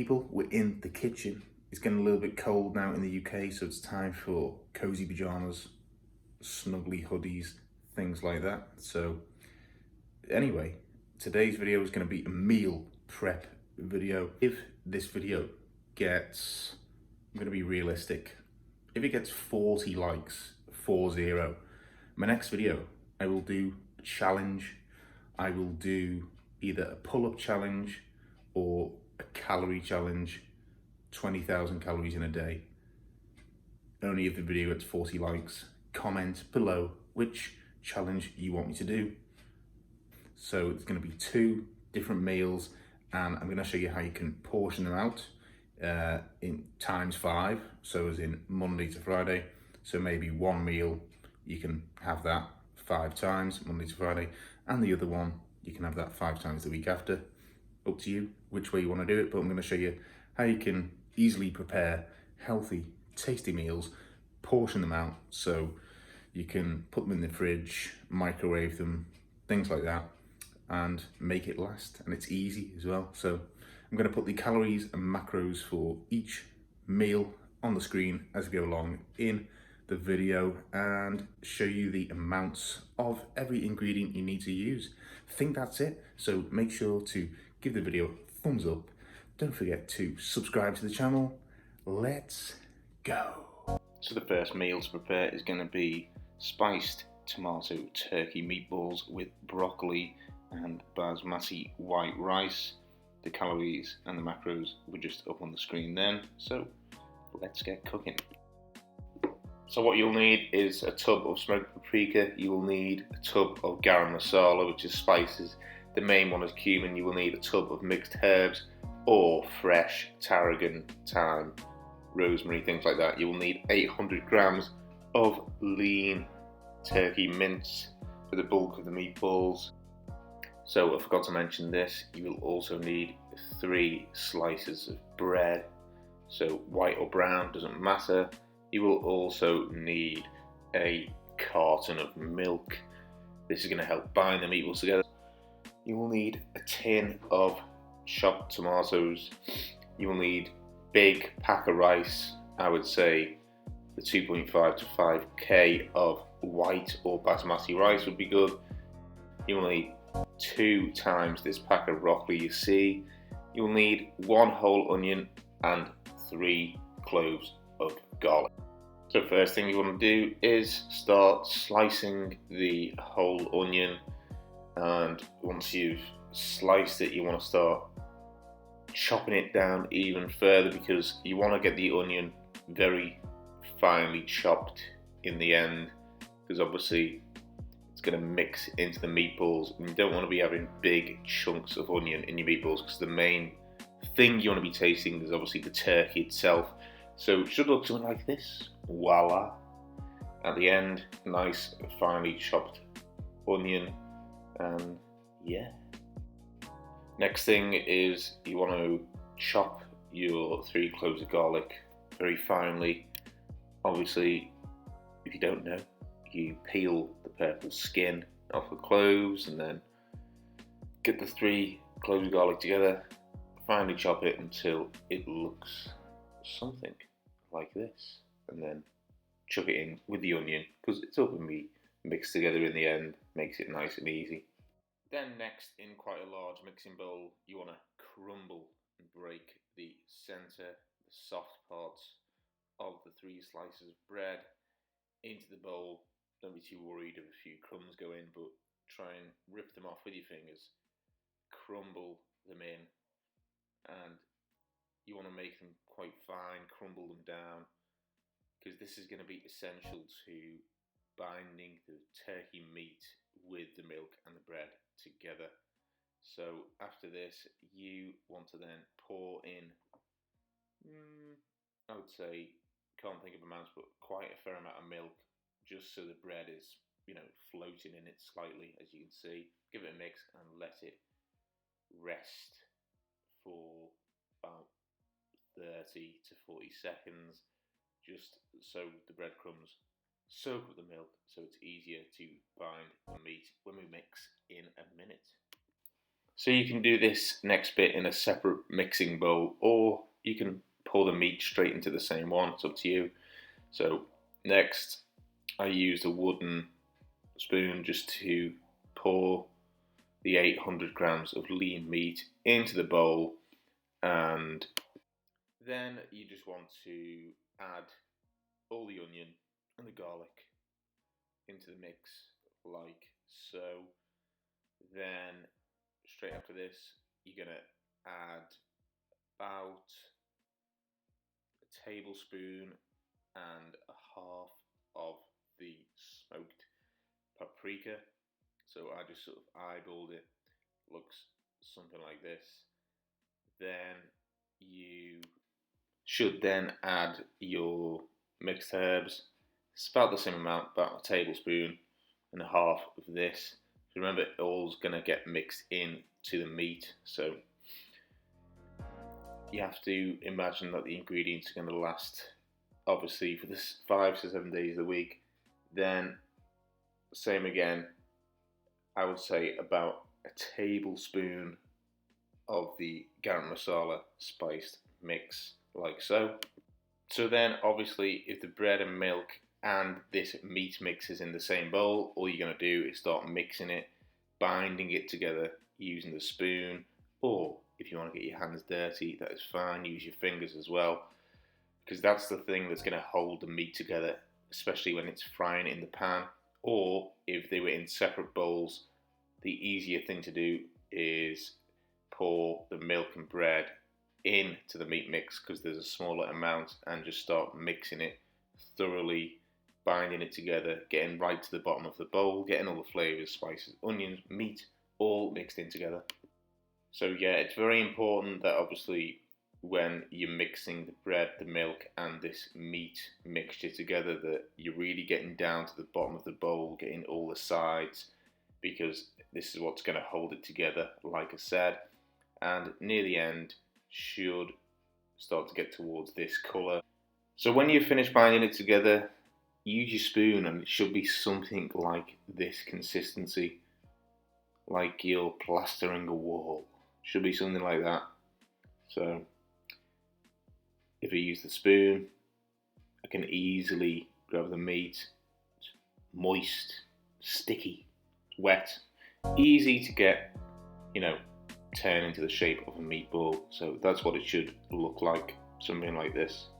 people, we're in the kitchen. It's getting a little bit cold now in the UK, so it's time for cozy pajamas, snuggly hoodies, things like that. So anyway, today's video is going to be a meal prep video. If this video gets, I'm going to be realistic, if it gets 40 likes, 40, my next video, I will do a challenge. I will do either a pull-up challenge or a calorie challenge, 20,000 calories in a day. Only if the video gets 40 likes. Comment below which challenge you want me to do. So it's going to be 2 different meals, and I'm going to show you how you can portion them out in ×5, so as in Monday to Friday. So maybe one meal, you can have that 5 times, Monday to Friday, and the other one, you can have that 5 times the week after. Up to you which way you want to do it, but I'm going to show you how you can easily prepare healthy, tasty meals, portion them out so you can put them in the fridge, microwave them, things like that, and make it last. And it's easy as well. So I'm going to put the calories and macros for each meal on the screen as we go along in the video and show you the amounts of every ingredient you need to use. I think that's it. So make sure to give the video a thumbs up. Don't forget to subscribe to the channel. Let's go. So the first meal to prepare is going to be spiced tomato turkey meatballs with broccoli and basmati white rice. The calories and the macros were just up on the screen then, so let's get cooking. So what you'll need is a tub of smoked paprika, you will need a tub of garam masala, which is spices, the main one is cumin, you will need a tub of mixed herbs or fresh tarragon, thyme, rosemary, things like that. You will need 800 grams of lean turkey mince for the bulk of the meatballs. So I forgot to mention this, you will also need 3 slices of bread, so white or brown, doesn't matter. You will also need a carton of milk. This is going to help bind the meatballs together. You will need a tin of chopped tomatoes. You will need big pack of rice, I would say the 2.5 to 5k of white or basmati rice would be good. You will need 2 times this pack of broccoli you see. You will need 1 whole onion and 3 cloves of garlic. So first thing you want to do is start slicing the whole onion, and once you've sliced it you want to start chopping it down even further, because you want to get the onion very finely chopped in the end, because obviously it's going to mix into the meatballs and you don't want to be having big chunks of onion in your meatballs, because the main thing you want to be tasting is obviously the turkey itself. So it should look something like this. Voila! At the end, nice finely chopped onion, and yeah. Next thing is you want to chop your 3 cloves of garlic very finely. Obviously, if you don't know, you peel the purple skin off the cloves and then get the 3 cloves of garlic together, finely chop it until it looks something like this, and then chuck it in with the onion, because it's all going to be mixed together in the end, makes it nice and easy. Then next, in quite a large mixing bowl, you want to crumble and break the centre, the soft parts of the 3 slices of bread into the bowl. Don't be too worried if a few crumbs go in, but try and rip them off with your fingers, crumble them in, and you want to make them quite fine, crumble them down, because this is going to be essential to binding the turkey meat with the milk and the bread together. So after this, you want to then pour in, I would say, can't think of amounts, but quite a fair amount of milk, just so the bread is, floating in it slightly, as you can see. Give it a mix and let it rest for about 30 to 40 seconds, just so the breadcrumbs soak up the milk, so it's easier to bind the meat when we mix in a minute. So you can do this next bit in a separate mixing bowl, or you can pour the meat straight into the same one. It's up to you. So next, I used a wooden spoon just to pour the 800 grams of lean meat into the bowl, and then you just want to add all the onion and the garlic into the mix like so. Then straight after this, you're gonna add about a tablespoon and a half of the smoked paprika. So I just sort of eyeballed it. Looks something like this. Then you should then add your mixed herbs. It's about the same amount, about a tablespoon and a half of this. Remember, it all's gonna get mixed in to the meat, so you have to imagine that the ingredients are gonna last, obviously, for this 5 to 7 days a week. Then, same again. I would say about a tablespoon of the garam masala spiced mix, like so. So then, obviously, if the bread and milk and this meat mix is in the same bowl, all you're going to do is start mixing it, binding it together using the spoon, or if you want to get your hands dirty, that is fine, use your fingers as well, because that's the thing that's going to hold the meat together, especially when it's frying in the pan. Or if they were in separate bowls, the easier thing to do is pour the milk and bread into the meat mix because there's a smaller amount, and just start mixing it thoroughly, binding it together, getting right to the bottom of the bowl, getting all the flavors, spices, onions, meat, all mixed in together. So yeah, it's very important that obviously when you're mixing the bread, the milk, and this meat mixture together, that you're really getting down to the bottom of the bowl, getting all the sides, because this is what's going to hold it together, like I said. And near the end, should start to get towards this colour. So when you finish binding it together, use your spoon and it should be something like this consistency, like you're plastering a wall. Should be something like that. So if I use the spoon, I can easily grab the meat. It's moist, sticky, wet, easy to get, you know, turn into the shape of a meatball. So that's what it should look like, something like this.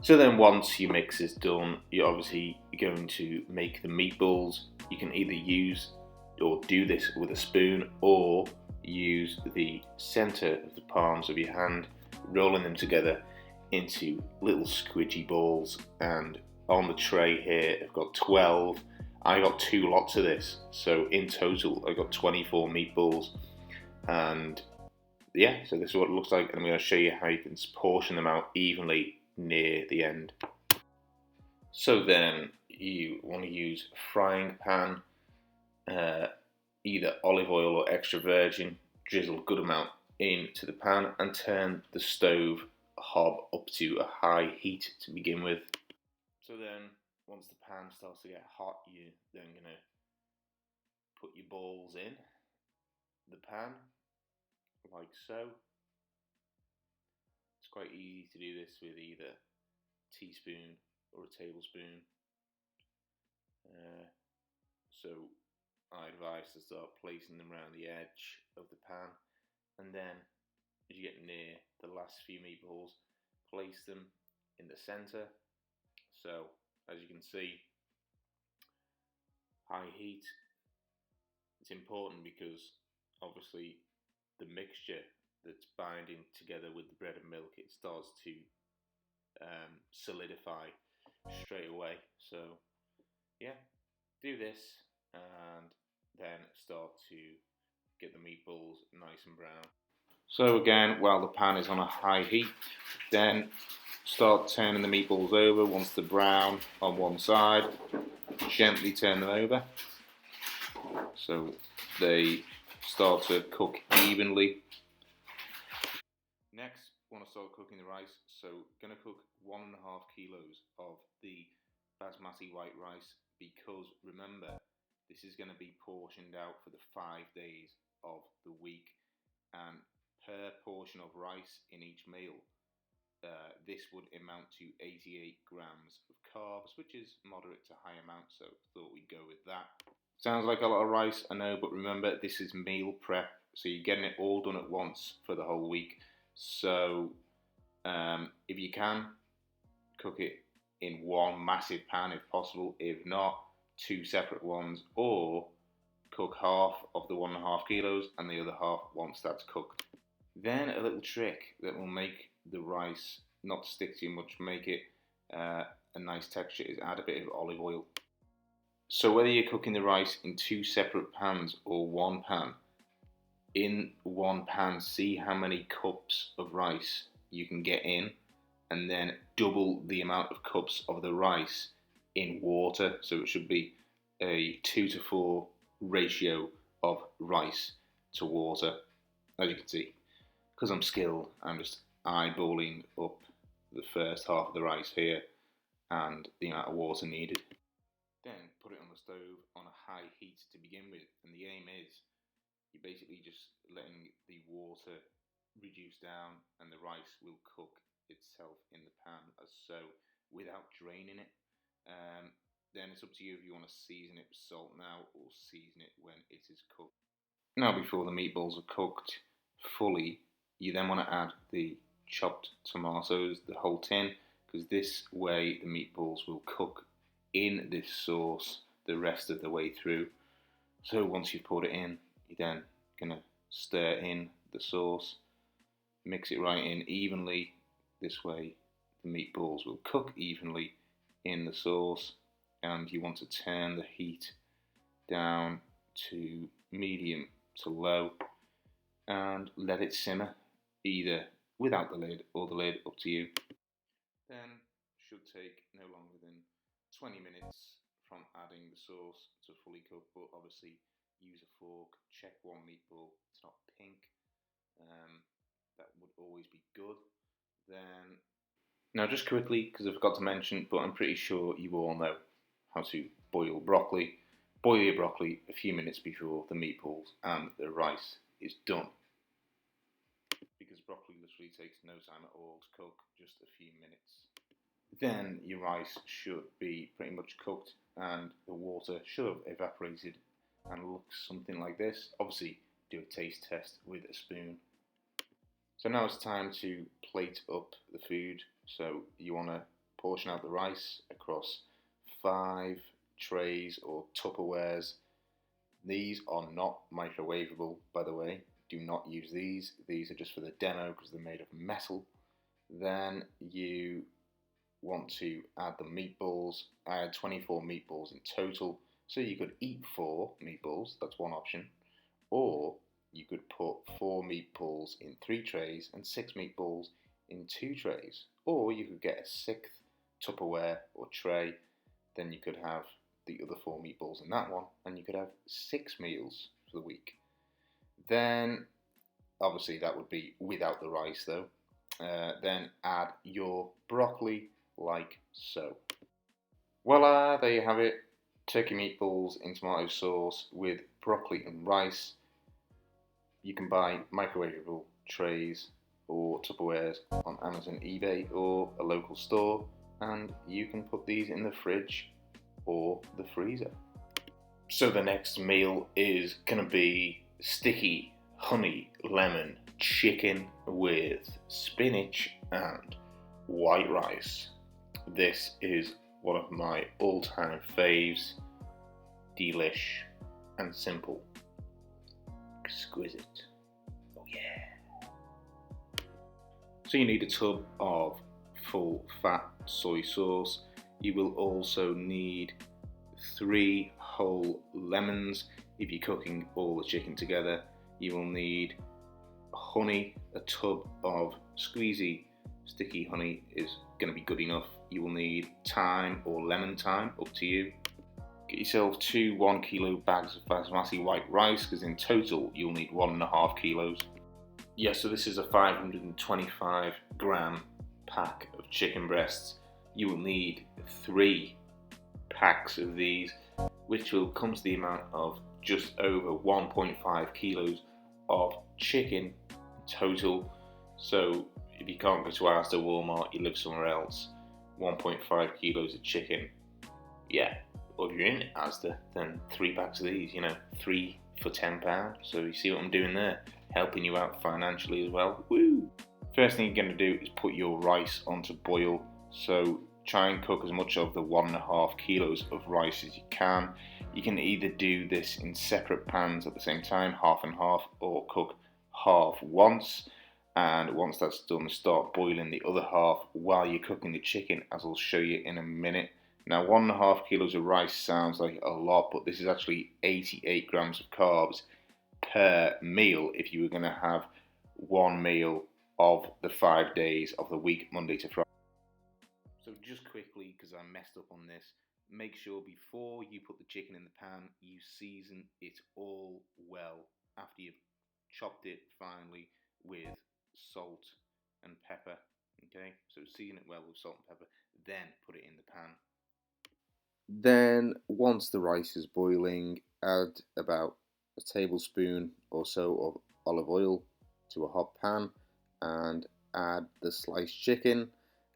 So then once your mix is done, you're obviously going to make the meatballs. You can either use or do this with a spoon, or use the center of the palms of your hand, rolling them together into little squidgy balls. And on the tray here, I've got 12. I got 2 lots of this, so in total I got 24 meatballs. And yeah, so this is what it looks like, and I'm going to show you how you can portion them out evenly near the end. So then you want to use a frying pan, either olive oil or extra virgin. Drizzle a good amount into the pan and turn the stove hob up to a high heat to begin with. So then once the pan starts to get hot, you're then going to put your balls in the pan like so. It's quite easy to do this with either a teaspoon or a tablespoon. So I advise to start placing them around the edge of the pan, and then as you get near the last few meatballs, place them in the center. So as you can see, high heat. It's important because obviously the mixture that's binding together with the bread and milk, it starts to solidify straight away. So yeah, do this and then start to get the meatballs nice and brown. So again, while the pan is on a high heat, then start turning the meatballs over. Once they're brown on one side, gently turn them over so they start to cook evenly. Next, want to start cooking the rice. So going to cook 1.5 kilos of the basmati white rice, because remember, this is going to be portioned out for the 5 days. of the week, and per portion of rice in each meal, this would amount to 88 grams of carbs, which is moderate to high amount, so thought we'd go with that. Sounds like a lot of rice, I know, but remember, this is meal prep, so you're getting it all done at once for the whole week. So if you can, cook it in one massive pan if possible. If not, 2 separate ones, or cook half of the 1.5 kilos and the other half once that's cooked. Then a little trick that will make the rice not stick too much, make it a nice texture, is add a bit of olive oil. So whether you're cooking the rice in 2 separate pans or one pan, in one pan see how many cups of rice you can get in, and then double the amount of cups of the rice in water. So it should be a 2-to-4 ratio of rice to water. As you can see, because I'm skilled, I'm just eyeballing up the first half of the rice here and the amount of water needed. Then put it on the stove on a high heat to begin with, and the aim is you're basically just letting the water reduce down and the rice will cook itself in the pan as so, without draining it. Then it's up to you if you want to season it with salt now or season it when it is cooked. Now, before the meatballs are cooked fully, you then want to add the chopped tomatoes, the whole tin, because this way the meatballs will cook in this sauce the rest of the way through. So once you've poured it in, you're then going to stir in the sauce, mix it right in evenly. This way the meatballs will cook evenly in the sauce, and you want to turn the heat down to medium to low and let it simmer, either without the lid or the lid, up to you. Then should take no longer than 20 minutes from adding the sauce to fully cook, but obviously use a fork, check one meatball, it's not pink, that would always be good. Then, now just quickly, because I forgot to mention, but I'm pretty sure you all know how to boil broccoli. Boil your broccoli a few minutes before the meatballs and the rice is done, because broccoli literally takes no time at all to cook, just a few minutes. Then your rice should be pretty much cooked and the water should have evaporated and looks something like this. Obviously do a taste test with a spoon. So now it's time to plate up the food. So you want to portion out the rice across 5 trays or Tupperwares. These are not microwavable, by the way. Do not use these. These are just for the demo because they're made of metal. Then you want to add the meatballs. I had 24 meatballs in total, so you could eat 4 meatballs, that's one option, or you could put 4 meatballs in 3 trays and 6 meatballs in 2 trays, or you could get a 6th Tupperware or tray, then you could have the other 4 meatballs in that one, and you could have 6 meals for the week. Then obviously that would be without the rice though. Then add your broccoli like so. Voila, there you have it. Turkey meatballs in tomato sauce with broccoli and rice. You can buy microwavable trays or Tupperwares on Amazon, eBay, or a local store, and you can put these in the fridge or the freezer. So the next meal is going to be sticky honey lemon chicken with spinach and white rice. This is one of my all-time faves. Delish and simple. Exquisite. Oh yeah. So you need a tub of full fat soy sauce. You will also need 3 whole lemons. If you're cooking all the chicken together, you will need honey. A tub of squeezy sticky honey is going to be good enough. You will need thyme or lemon thyme, up to you. Get yourself 2 1 kilo bags of basmati white rice, because in total you'll need 1.5 kilos. Yeah, so this is a 525 gram pack of chicken breasts. You will need 3 packs of these, which will come to the amount of just over 1.5 kilos of chicken total. So if you can't go to Asda, Walmart, you live somewhere else, 1.5 kilos of chicken. Yeah, or if you're in Asda, then 3 packs of these, 3 for £10. So you see what I'm doing there? Helping you out financially as well. Woo! First thing you're going to do is put your rice onto boil. So try and cook as much of the 1.5 kilos of rice as you can. You can either do this in separate pans at the same time, half and half, or cook half once. And once that's done, start boiling the other half while you're cooking the chicken, as I'll show you in a minute. Now, 1.5 kilos of rice sounds like a lot, but this is actually 88 grams of carbs per meal if you were going to have one meal of the 5 days of the week, Monday to Friday. So just quickly, because I messed up on this, make sure before you put the chicken in the pan, you season it all well after you've chopped it finely with salt and pepper. Okay, so season it well with salt and pepper, then put it in the pan. Then once the rice is boiling, add about a tablespoon or so of olive oil to a hot pan and add the sliced chicken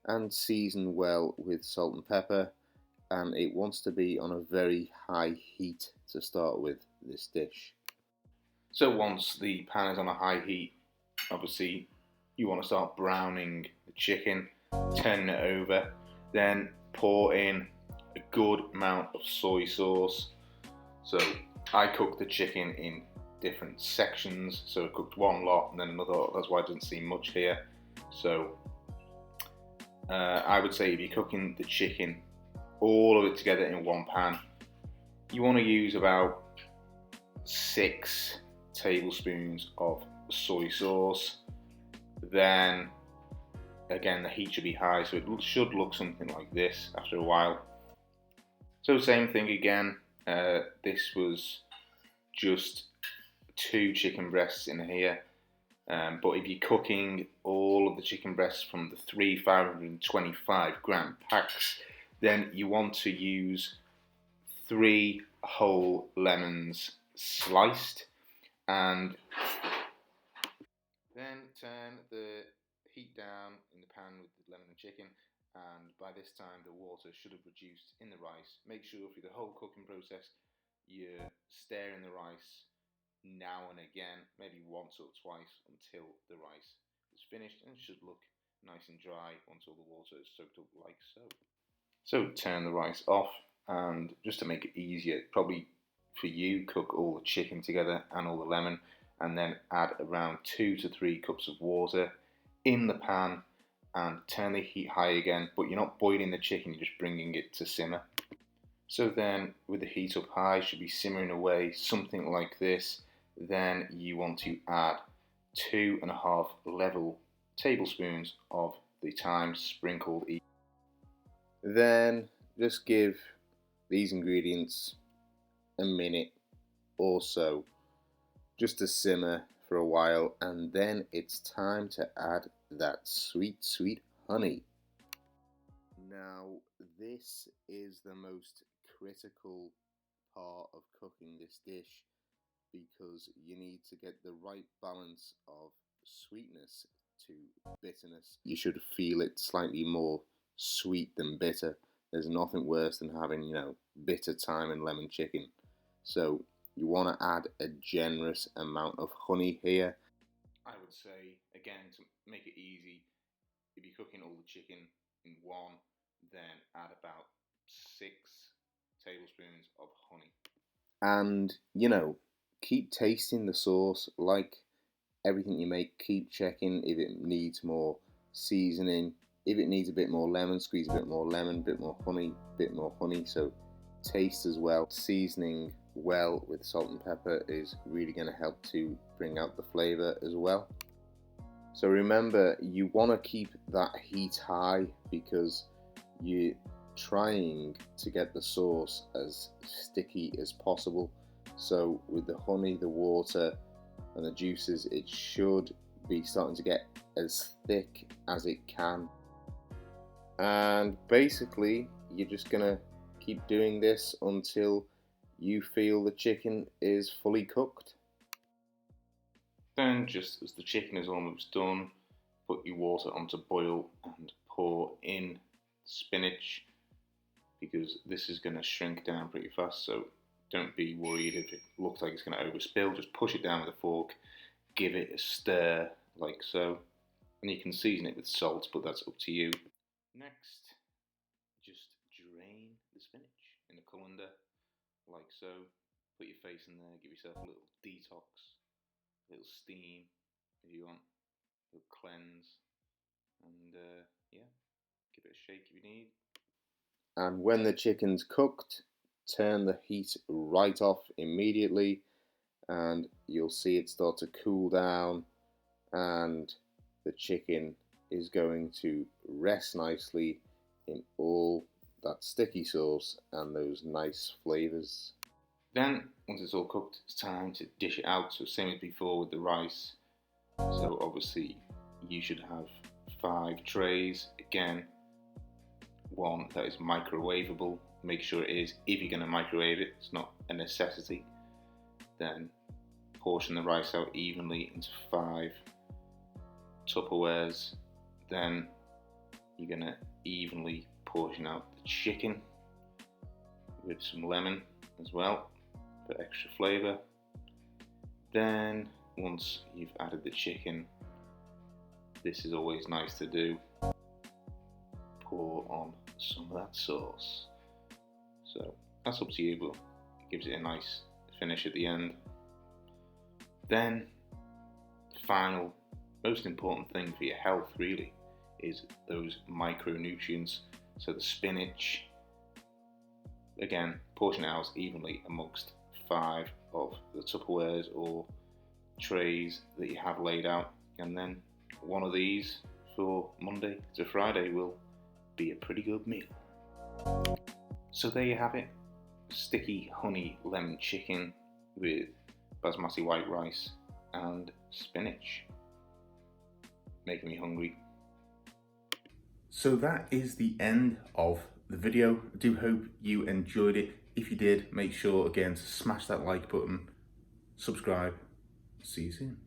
and season well with salt and pepper, and it wants to be on a very high heat to start with this dish. So once the pan is on a high heat, obviously you want to start browning the chicken, turn it over, then pour in a good amount of soy sauce. So I cooked the chicken in different sections, so I cooked one lot and then another lot. That's why I didn't see much here. So I would say if you're cooking the chicken, all of it together in one pan, you want to use about 6 tablespoons of soy sauce. Then again, the heat should be high, so it should look something like this after a while. So same thing again, this was just 2 chicken breasts in here, but if you're cooking all of the chicken breasts from the 3 525 gram packs, then you want to use 3 whole lemons sliced, and then turn the heat down in the pan with the lemon and chicken, and by this time the water should have reduced in the rice. Make sure through the whole cooking process you're stirring the rice now and again, maybe once or twice, until the rice is finished, and it should look nice and dry once all the water is soaked up like so. So turn the rice off, and just to make it easier, probably for you, cook all the chicken together and all the lemon, and then add around 2 to 3 cups of water in the pan and turn the heat high again, but you're not boiling the chicken, you're just bringing it to simmer. So then with the heat up high, should be simmering away, something like this. Then you want to add 2.5 level tablespoons of the thyme sprinkled. Then just give these ingredients a minute or so just to simmer for a while, and then it's time to add that sweet honey. Now this is the most critical part of cooking this dish, because you need to get the right balance of sweetness to bitterness. You should feel it slightly more sweet than bitter. There's nothing worse than having, bitter thyme and lemon chicken. So you want to add a generous amount of honey here. I would say, again, to make it easy, if you're cooking all the chicken in one, then add about 6 tablespoons of honey. And, keep tasting the sauce. Like everything you make, keep checking if it needs more seasoning. If it needs a bit more lemon, squeeze a bit more lemon, a bit more honey. So taste as well. Seasoning well with salt and pepper is really going to help to bring out the flavor as well. So remember, you want to keep that heat high because you're trying to get the sauce as sticky as possible. So with the honey, the water and the juices, it should be starting to get as thick as it can. And basically you're just gonna keep doing this until you feel the chicken is fully cooked. Then, just as the chicken is almost done, put your water on to boil and pour in spinach, because this is going to shrink down pretty fast, so don't be worried if it looks like it's going to overspill. Just push it down with a fork, give it a stir like so, and you can season it with salt, but that's up to you. Next, just drain the spinach in a colander like so. Put your face in there, give yourself a little detox, a little steam if you want, a little cleanse, and yeah, give it a shake if you need. And when the chicken's cooked, turn the heat right off immediately, and you'll see it start to cool down, and the chicken is going to rest nicely in all that sticky sauce and those nice flavours. Then, once it's all cooked, it's time to dish it out. So same as before with the rice. So obviously you should have 5 trays. Again, one that is microwavable. Make sure it is. If you're going to microwave it, it's not a necessity. Then portion the rice out evenly into 5 Tupperwares. Then you're going to evenly portion out the chicken with some lemon as well for extra flavour. Then once you've added the chicken, this is always nice to do, pour on some of that sauce. So that's up to you, but it gives it a nice finish at the end. Then the final, most important thing for your health really is those micronutrients. So the spinach, again, portion it out evenly amongst 5 of the Tupperwares or trays that you have laid out, and then one of these for Monday to Friday will be a pretty good meal. So there you have it, sticky honey lemon chicken with basmati white rice and spinach. Making me hungry. So that is the end of the video. I do hope you enjoyed it. If you did, make sure again to smash that like button, subscribe. See you soon.